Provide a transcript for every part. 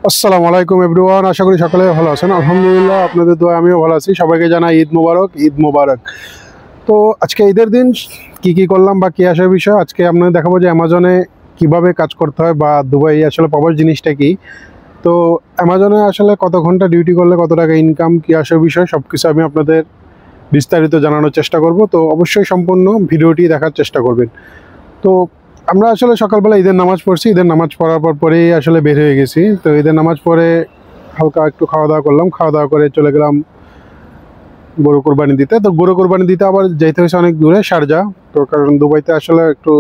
আসসালামু আলাইকুম এভরিওয়ান, আশা করি সকলে ভালো আছেন। আলহামদুলিল্লাহ, আপনাদের দোয়া আমিও ভালো আছি। সবাইকে জানাই ঈদ মোবারক, ঈদ মোবারক। তো আজকে ঈদের দিন কি কি করলাম বা কি আসার বিষয় আজকে আপনাদের দেখাবো যে অ্যামাজনে কিভাবে কাজ করতে হয় বা দুবাই আসলে পাওয়ার জিনিসটা কি। তো অ্যামাজনে আসলে কত ঘন্টা ডিউটি করলে কত টাকা ইনকাম, কি আসার বিষয় সব কিছু আমি আপনাদের বিস্তারিত জানানোর চেষ্টা করব। তো অবশ্যই সম্পূর্ণ ভিডিওটি দেখার চেষ্টা করবেন। তো আমরা আসলে সকালবেলা ঈদের নামাজ পড়ছি, ঈদের নামাজ পড়ার পরেই আসলে বের হয়ে গেছি। তো ঈদের নামাজ পড়ে হালকা একটু খাওয়া দাওয়া করলাম, খাওয়া দাওয়া করে চলে গেলাম গরু কোরবানি দিতে। তো গরু কোরবানি দিতে আবার যাইতে হয়েছে অনেক দূরে, শারজা। তো কারণ দুবাইতে আসলে একটু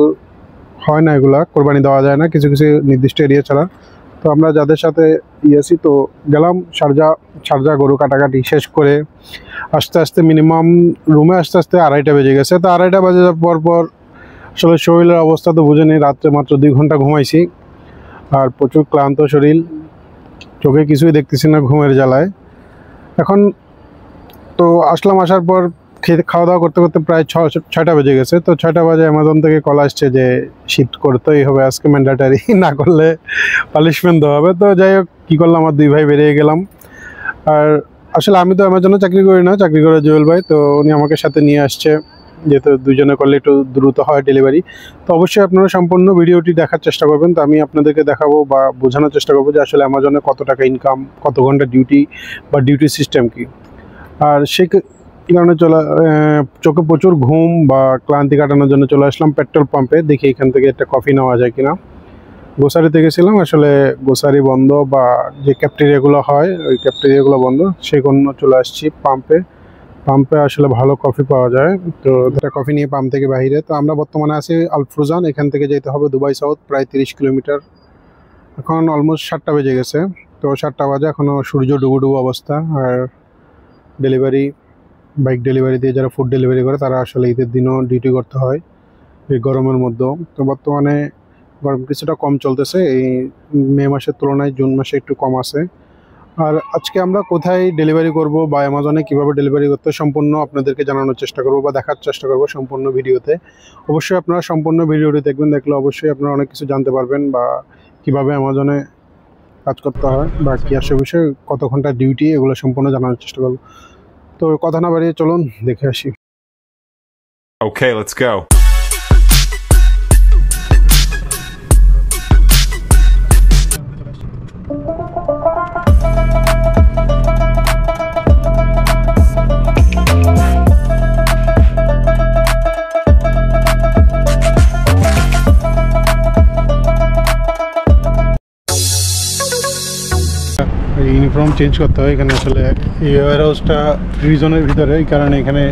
হয় না, এগুলা কোরবানি দেওয়া যায় না কিছু কিছু নির্দিষ্ট এরিয়া ছাড়া। তো আমরা যাদের সাথে ইয়েছি তো গেলাম শারজা। শারজা গরু কাটাকাটি শেষ করে আস্তে আস্তে মিনিমাম রুমে আসতে আসতে 2:30 বেজে গেছে। তো 2:30 বাজে পর আসলে শরীরের অবস্থা তো বুঝেনি, রাত্রে মাত্র 2 ঘন্টা ঘুমাইছি আর প্রচুর ক্লান্ত শরীর, চোখে কিছুই দেখতেছি না ঘুমের জ্বালায়। এখন তো আসলাম, আসার পর খাওয়া দাওয়া করতে করতে প্রায় 6টা বেজে গেছে। তো 6টা বাজে অ্যামাজন থেকে কল আসছে যে শিফট করতেই হবে আজকে, ম্যান্ডেটারি, না করলে পানিশমেন্ট দেওয়া হবে। তো যাই হোক, কী করলাম, আমার 2 ভাই বেরিয়ে গেলাম। আর আসলে আমি তো অ্যামাজনে চাকরি করি না, চাকরি করে জুয়েল ভাই। তো উনি আমাকে সাথে নিয়ে আসছে, যেহেতু দুজনে করলে একটু দ্রুত হয় ডেলিভারি। তো অবশ্যই আপনারা সম্পূর্ণ ভিডিওটি দেখার চেষ্টা করবেন। তো আমি আপনাদেরকে দেখাবো বা বোঝানোর চেষ্টা করবো যে আসলে অ্যামাজনে কত টাকা ইনকাম, কত ঘন্টা ডিউটি বা ডিউটি সিস্টেম কি। আর সেই কারণে চোখে প্রচুর ঘুম বা ক্লান্তি কাটানোর জন্য চলে আসলাম পেট্রোল পাম্পে, দেখি এখান থেকে একটা কফি নেওয়া যায় কিনা। গ্রোসারিতে গেছিলাম, আসলে গ্রোসারি বন্ধ বা যে ক্যাফটেরিয়াগুলো হয় ওই ক্যাফটেরিয়াগুলো বন্ধ, সেই জন্য চলে আসছি পাম্পে। পাম্পে আসলে ভালো কফি পাওয়া যায়। তো একটা কফি নিয়ে পাম্প থেকে বাইরে। তো আমরা বর্তমানে আছি আল ফুরজান, এখান থেকে যেতে হবে দুবাই সাউথ, প্রায় 30 কিলোমিটার। এখন অলমোস্ট 7টা বেজে গেছে। তো 7টা বাজে, এখনও সূর্য ডুবো ডুবো অবস্থা। আর ডেলিভারি, বাইক ডেলিভারি দিয়ে যারা ফুড ডেলিভারি করে তারা আসলে ঈদের দিনও ডিউটি করতে হয় এই গরমের মধ্যেও। তো বর্তমানে গরম কিছুটা কম চলতেছে, এই মে মাসের তুলনায় জুন মাসে একটু কম আছে। আর আজকে আমরা কোথায় ডেলিভারি করব বা অ্যামাজনে কীভাবে ডেলিভারি করতে সম্পূর্ণ আপনাদেরকে জানানোর চেষ্টা করব বা দেখার চেষ্টা করব সম্পূর্ণ ভিডিওতে। অবশ্যই আপনারা সম্পূর্ণ ভিডিওটি দেখবেন, দেখলে অবশ্যই আপনারা অনেক কিছু জানতে পারবেন বা কীভাবে অ্যামাজনে কাজ করতে হয় বা কী আসে বিষয়ে, কত ঘন্টা ডিউটি, এগুলো সম্পূর্ণ জানানোর চেষ্টা করব। তো কথা না বাড়িয়ে চলুন দেখে আসি। Okay, let's go. Uniform change করতে হয় এখানে। আসলে এই ওয়্যার হাউসটা রিজনের ভিতরে, এই কারণে এখানে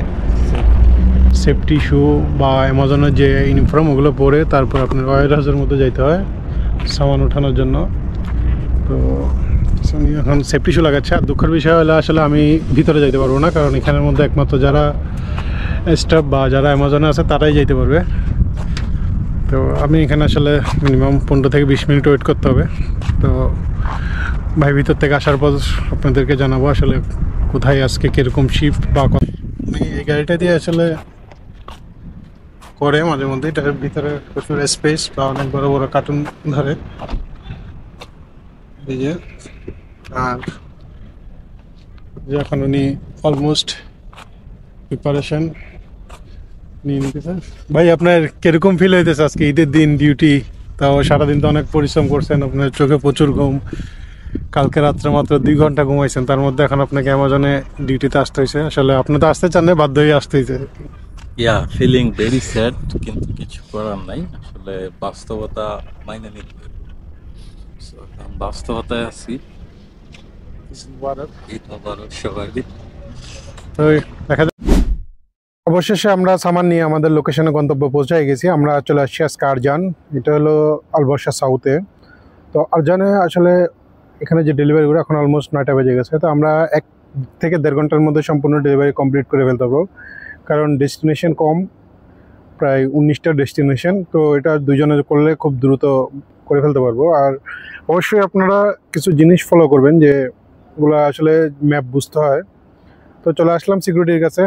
সেফটি শু বা অ্যামাজনের যে ইউনিফর্ম ওগুলো পরে তারপর আপনার ওয়্যার হাউসের মধ্যে যাইতে হয় সামান ওঠানোর জন্য। তো এখন সেফটি শু লাগাচ্ছে। আর দুঃখের বিষয় হলে আসলে আমি ভিতরে যাইতে পারবো না, কারণ এখানের মধ্যে একমাত্র যারা স্টাফ বা যারা অ্যামাজনে আছে তারাই যাইতে পারবে। তো আমি এখানে আসলে মিনিমাম 15 থেকে 20 মিনিট ওয়েট করতে হবে। তো ভাই ভিতর থেকে আসার পর আপনাদেরকে জানাবো আসলে কোথায় আজকে কীরকম শিফট বা এই গাড়িটা দিয়ে আসলে করে মাঝে মধ্যে। এটার ভিতরে প্রচুর স্পেস বা অনেক বড় বড় কার্টুন ধরে এই যে। আর এখন উনি অলমোস্ট প্রিপারেশন নিয়ে নিতেছে। ভাই আপনার কিরকম ফিল হইতেছে আজকে ঈদের দিন ডিউটি? তাও সারাদিন তো অনেক পরিশ্রম করছেন, আপনার চোখে প্রচুর ঘুম, কালকে রাত্রে মাত্র 2 ঘন্টা ঘুমাইছেন, তার মধ্যে এখন আপনাকে অ্যামাজনে ডিউটিতে আসতে হয়েছে। আসলে আপনি তো আসতে চান না, বাধ্য হয়ে আসতে হয়েছে। ফিলিং ভেরি স্যাড, কিন্তু কিছু করার নাই। আসলে বাস্তবতা মাইনে নিতে হবে। So, এখন বাস্তবতায় আছি। ঈদ মোবারক সবাইকে। তো দেখা যায় অবশেষে আমরা সামান নিয়ে আমাদের লোকেশনে গন্তব্য পৌঁছায় গেছি। আমরা চলে আসছি আজকে আরজান, এটা হলো আলবর্ষা সাউথে। তো আরজানে আসলে এখানে যে ডেলিভারিগুলো এখন অলমোস্ট 9টা বেজে গেছে। তো আমরা 1 থেকে 1.5 ঘন্টার মধ্যে সম্পূর্ণ ডেলিভারি কমপ্লিট করে ফেলতে পারবো, কারণ ডেস্টিনেশন কম, প্রায় 19টা ডেস্টিনেশন। তো এটা দুজনে করলে খুব দ্রুত করে ফেলতে পারবো। আর অবশ্যই আপনারা কিছু জিনিস ফলো করবেন, যে ওগুলো আসলে ম্যাপ বুঝতে হয়। তো চলে আসলাম সিকিউরিটির কাছে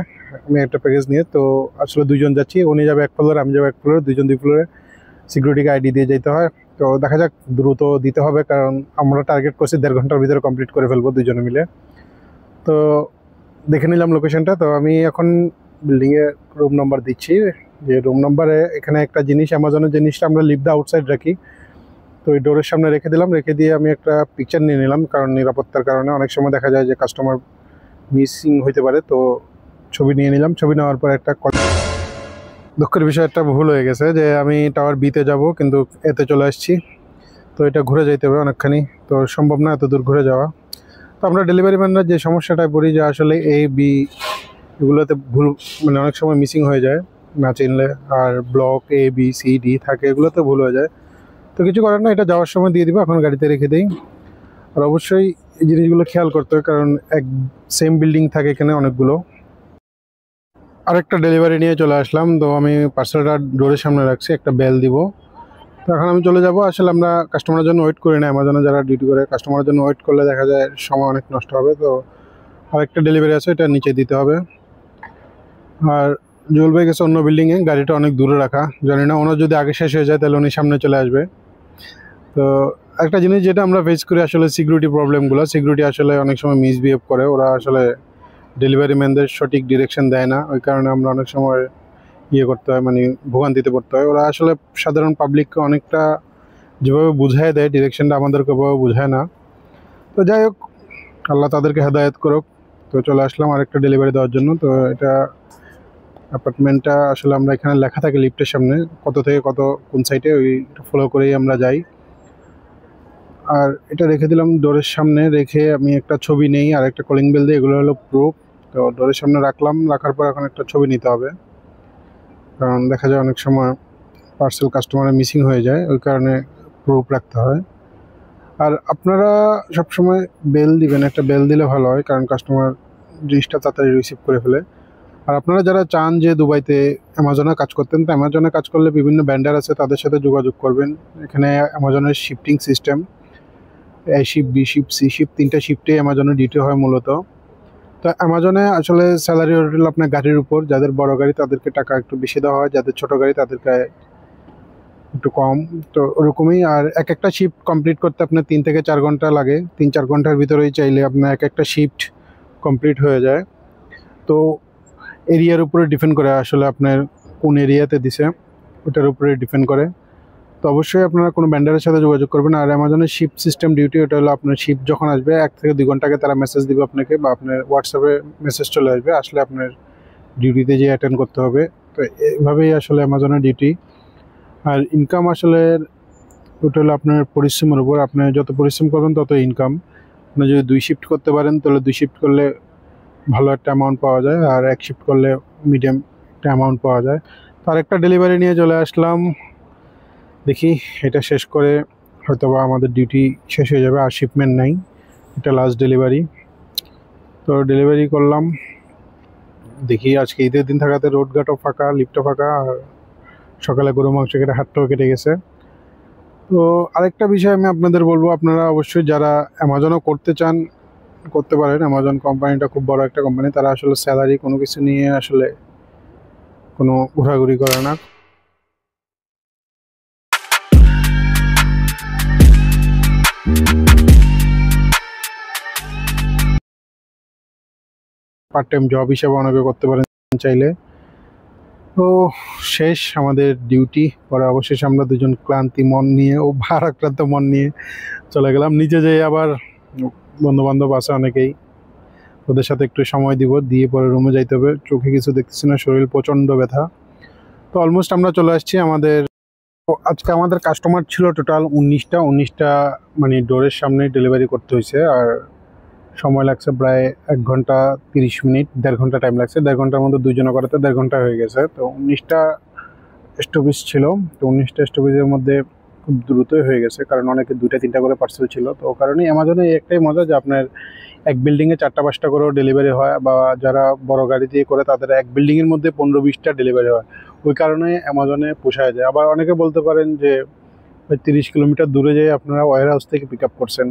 আমি একটা প্যাকেজ নিয়ে। তো আসলে দুজন যাচ্ছি, উনি যাবে 1 ফ্লোরে, আমি যাবো 1 ফ্লোরে, দুজন 2 ফ্লোরে। সিকিউরিটিকে আইডি দিয়ে যেতে হয়। তো তো দেখা যাক, দ্রুত দিতে হবে কারণ আমরা টার্গেট করছি 1.5 ঘন্টার ভিতরে কমপ্লিট করে ফেলবো দুজনে মিলে। তো দেখে নিলাম লোকেশনটা। তো আমি এখন বিল্ডিংয়ে রুম নাম্বার দিচ্ছি, যে রুম নাম্বারে এখানে একটা জিনিস, অ্যামাজনের জিনিসটা আমরা লিভ দ্য আউটসাইড রাখি, তো ওই ডোরের সামনে রেখে দিলাম। রেখে দিয়ে আমি একটা পিকচার নিয়ে নিলাম, কারণ নিরাপত্তার কারণে অনেক সময় দেখা যায় যে কাস্টমার মিসিং হইতে পারে। তো ছবি নিয়ে নিলাম। ছবি নেওয়ার পর একটা দুঃখের বিষয় একটা ভুল হয়ে গেছে, যে আমি টাওয়ার বিতে যাব কিন্তু এতে চলে আসছি। তো এটা ঘুরে যাইতে হবে অনেকখানি, তো সম্ভব না এত দূর ঘুরে যাওয়া। তো আমরা ডেলিভারি ম্যানরা যে সমস্যাটায় পড়ি, যে আসলে এ বি এগুলোতে ভুল, মানে অনেক সময় মিসিং হয়ে যায় না চিনলে, আর block A B C D থাকে, এগুলোতে ভুল হয়ে যায়। তো কিছু করার না, এটা যাওয়ার সময় দিয়ে দিব, এখন গাড়িতে রেখে দিই। আর অবশ্যই এই জিনিসগুলো খেয়াল করতে হয়, কারণ এক সেম বিল্ডিং থাকে এখানে অনেকগুলো। আরেকটা ডেলিভারি নিয়ে চলে আসলাম। তো আমি পার্সেলটা ডোরের সামনে রাখছি, একটা বেল দিব। তো এখন আমি চলে যাব। আসলে আমরা কাস্টমারের জন্য ওয়েট করি না, অ্যামাজনে যারা ডিউটি করে কাস্টমারের জন্য ওয়েট করলে দেখা যায় সময় অনেক নষ্ট হবে। তো আরেকটা ডেলিভারি আছে, এটা নিচে দিতে হবে। আর জুয়েল ভাই গেছে অন্য বিল্ডিংয়ে, গাড়িটা অনেক দূরে রাখা, জানি না ওনার যদি আগে শেষ হয়ে যায় তাহলে উনি সামনে চলে আসবে। তো একটা জিনিস যেটা আমরা ফেস করি আসলে সিকিউরিটি প্রবলেমগুলো, সিকিউরিটি আসলে অনেক সময় মিসবিহেভ করে, ওরা আসলে ডেলিভারি ম্যানদের সঠিক ডিরেকশন দেয় না, ওই কারণে আমরা অনেক সময় করতে হয়, মানে ভোগান্তিতে পড়তে হয়। ওরা আসলে সাধারণ পাবলিককে অনেকটা যেভাবে বুঝায় দেয় ডিরেকশনটা, আমাদেরকে ওভাবে বুঝায় না। তো যাই হোক, আল্লাহ তাদেরকে হেদায়েত করুক। তো চলে আসলাম আরেকটা ডেলিভারি দেওয়ার জন্য। তো এটা অ্যাপার্টমেন্টটা আসলে আমরা এখানে লেখা থাকে লিফটের সামনে কত থেকে কত কোন সাইডে, ওই ফলো করেই আমরা যাই। আর এটা রেখে দিলাম ডোরের সামনে, রেখে আমি একটা ছবি নেই আর একটা কলিং বেল দিই, এগুলো হলো প্রুফ। তো ডোরের সামনে রাখলাম, রাখার পর এখন একটা ছবি নিতে হবে, কারণ দেখা যায় অনেক সময় পার্সেল কাস্টমারের মিসিং হয়ে যায়, ওই কারণে প্রুফ রাখতে হয়। আর আপনারা সবসময় বেল দিবেন, একটা বেল দিলে ভালো হয়, কারণ কাস্টমার জিনিসটা তাড়াতাড়ি রিসিভ করে ফেলে। আর আপনারা যারা চান যে দুবাইতে অ্যামাজনে কাজ করতেন, তো অ্যামাজনে কাজ করলে বিভিন্ন ব্যান্ডার আছে, তাদের সাথে যোগাযোগ করবেন। এখানে অ্যামাজনের shifting system, A shift, B shift, C shift, 3টা শিফটে অ্যামাজনের ডিউটি হয় মূলত। তো অ্যামাজনে আসলে স্যালারি হোটেল আপনার গাড়ির উপর, যাদের বড় গাড়ি তাদেরকে টাকা একটু বেশি দেওয়া হয়, যাদের ছোট গাড়ি তাদেরকে একটু কম। তো ওরকমই। আর এক একটা শিফট কমপ্লিট করতে আপনার 3 থেকে 4 ঘন্টা লাগে, 3-4 ঘন্টার ভিতরেই চাইলে আপনার এক একটা শিফট কমপ্লিট হয়ে যায়। তো এরিয়ার উপরে ডিপেন্ড করে আসলে আপনার কোন এরিয়াতে দিছে, ওটার উপরে ডিপেন্ড করে। তো অবশ্যই আপনারা কোনো ব্যান্ডারের সাথে যোগাযোগ করবেন। আর অ্যামাজনের শিফট সিস্টেম ডিউটি, ওটা হলো আপনার শিফট যখন আসবে 1 থেকে 2 ঘন্টা আগে তারা মেসেজ দিবে আপনাকে, বা আপনার হোয়াটসঅ্যাপে মেসেজ চলে আসবে, আসলে আপনার ডিউটিতে যে অ্যাটেন্ড করতে হবে। তো এইভাবেই আসলে অ্যামাজনের ডিউটি। আর ইনকাম আসলে ওটা হলো আপনার পরিশ্রমের উপর, আপনি যত পরিশ্রম করবেন তত ইনকাম। আপনি যদি 2 শিফট করতে পারেন তাহলে 2 শিফট করলে ভালো একটা অ্যামাউন্ট পাওয়া যায়, আর 1 শিফট করলে মিডিয়াম একটা অ্যামাউন্ট পাওয়া যায়। তো আরেকটা ডেলিভারি নিয়ে চলে আসলাম, দেখি এটা শেষ করে হয়তোবা আমাদের ডিউটি শেষ হয়ে যাবে, আর শিপমেন্ট নাই, এটা লাস্ট ডেলিভারি। তো ডেলিভারি করলাম, দেখি আজকে ঈদের দিন থাকাতে রোডঘাটও ফাঁকা, লিফটও ফাঁকা, আর সকালে গরু মাংস কেটে হাটটাও কেটে গেছে। তো আরেকটা বিষয় আমি আপনাদের বলবো, আপনারা অবশ্যই যারা অ্যামাজনও করতে চান করতে পারেন। অ্যামাজন কোম্পানিটা খুব বড় একটা কোম্পানি, তারা আসলে স্যালারি কোনো কিছু নিয়ে আসলে কোনো ঘোরাঘুরি করে না। পার্ট টাইম জব হিসেবে অনেকে করতে পারেন চাইলে। তো শেষ আমাদের ডিউটি, পরে অবশেষে আমরা দুজন ক্লান্তি মন নিয়ে ও ভারাক্রান্ত মন নিয়ে চলে গেলাম নিচে। যেয়ে আবার বন্ধুবান্ধব আছে অনেকেই, ওদের সাথে একটু সময় দিব, দিয়ে পরে রুমে যাইতে হবে। চোখে কিছু দেখতেছি না, শরীর প্রচণ্ড ব্যথা। তো অলমোস্ট আমরা চলে আসছি। আজকে আমাদের কাস্টমার ছিল টোটাল 19টা, মানে ডোরের সামনে ডেলিভারি করতে হয়েছে। আর সময় লাগছে প্রায় 1 ঘন্টা 30 মিনিট, 1.5 ঘন্টা টাইম লাগছে। 1.5 ঘন্টার মধ্যে 2 জনে করাতে 1.5 ঘন্টা হয়ে গেছে। তো 19টা স্টপেজ ছিল, তো 19টা স্টপেজের মধ্যে খুব দ্রুতই হয়ে গেছে, কারণ অনেকে 2-3টা করে পার্সেল ছিল। তো ও কারণেই অ্যামাজনে একটাই মজা যে আপনার এক বিল্ডিংয়ে 4টা-5টা করেও ডেলিভারি হয়, বা যারা বড় গাড়ি দিয়ে করে তাদের এক বিল্ডিংয়ের মধ্যে 15-20টা ডেলিভারি হয়, ওই কারণে অ্যামাজনে পোষায় যায়। আবার অনেকে বলতে পারেন যে 30 কিলোমিটার দূরে যেয়ে আপনারা ওয়্যার হাউস থেকে পিক আপ করছেন,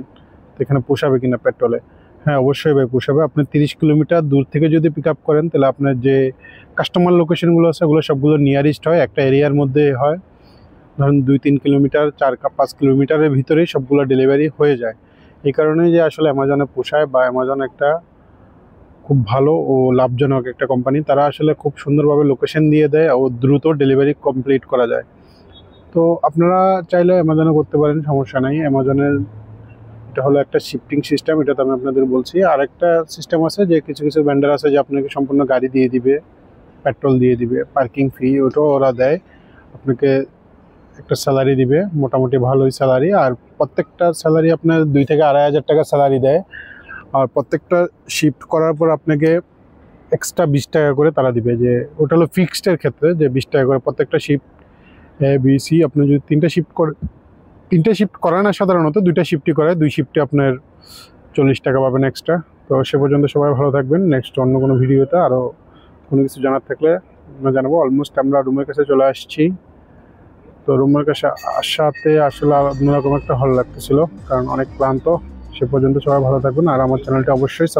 তো এখানে পোষাবে কিনা পেট্রোলে। হ্যাঁ, অবশ্যই ভাই পোষাবে। আপনি 30 কিলোমিটার দূর থেকে যদি পিক আপ করেন তাহলে আপনার যে কাস্টমার লোকেশনগুলো আছে ওগুলো সবগুলো নিয়ারেস্ট হয়, একটা এরিয়ার মধ্যে হয়। ধরেন 2-3 কিলোমিটার 4-5 কিলোমিটারের ভিতরেই সবগুলো ডেলিভারি হয়ে যায়। এই কারণেই যে আসলে অ্যামাজনে পোষায় বা অ্যামাজন একটা খুব ভালো ও লাভজনক একটা কোম্পানি। তারা আসলে খুব সুন্দরভাবে লোকেশন দিয়ে দেয় ও দ্রুত ডেলিভারি কমপ্লিট করা যায়। তো আপনারা চাইলে অ্যামাজনে করতে পারেন, সমস্যা নাই। অ্যামাজনের এটা হলো একটা শিফটিং সিস্টেম, এটা তো আমি আপনাদের বলছি। আর একটা সিস্টেম আছে যে কিছু কিছু ভেন্ডার আছে যে আপনাকে সম্পূর্ণ গাড়ি দিয়ে দিবে, পেট্রোল দিয়ে দিবে, পার্কিং ফি ওটাও ওরা দেয়, আপনাকে একটা স্যালারি দিবে, মোটামুটি ভালোই স্যালারি। আর প্রত্যেকটা স্যালারি আপনার 2 থেকে 2,500 টাকা স্যালারি দেয়। আর প্রত্যেকটা শিফট করার পর আপনাকে এক্সট্রা 20 টাকা করে তারা দিবে, যে ওটা হলো ফিক্সডের ক্ষেত্রে যে 20 টাকা করে প্রত্যেকটা শিফট এ বি সি। আপনি যদি 3টা শিফট করায় না, সাধারণত 2টা শিফটই করায়, 2 শিফটে আপনার 40 টাকা পাবেন এক্সট্রা। তো সে পর্যন্ত সবাই ভালো থাকবেন। নেক্সট অন্য কোনো ভিডিওতে আরও কোনো কিছু জানার থাকলে আমরা জানাবো। অলমোস্ট আমরা রুমের কাছে চলে আসছি। তো রুমের কাছে আসাতে আসলে অন্যরকম একটা ভালো লাগতেছিল, কারণ অনেক ক্লান্ত। সে পর্যন্ত সবাই ভালো থাকবেন, আর আমার চ্যানেলটা অবশ্যই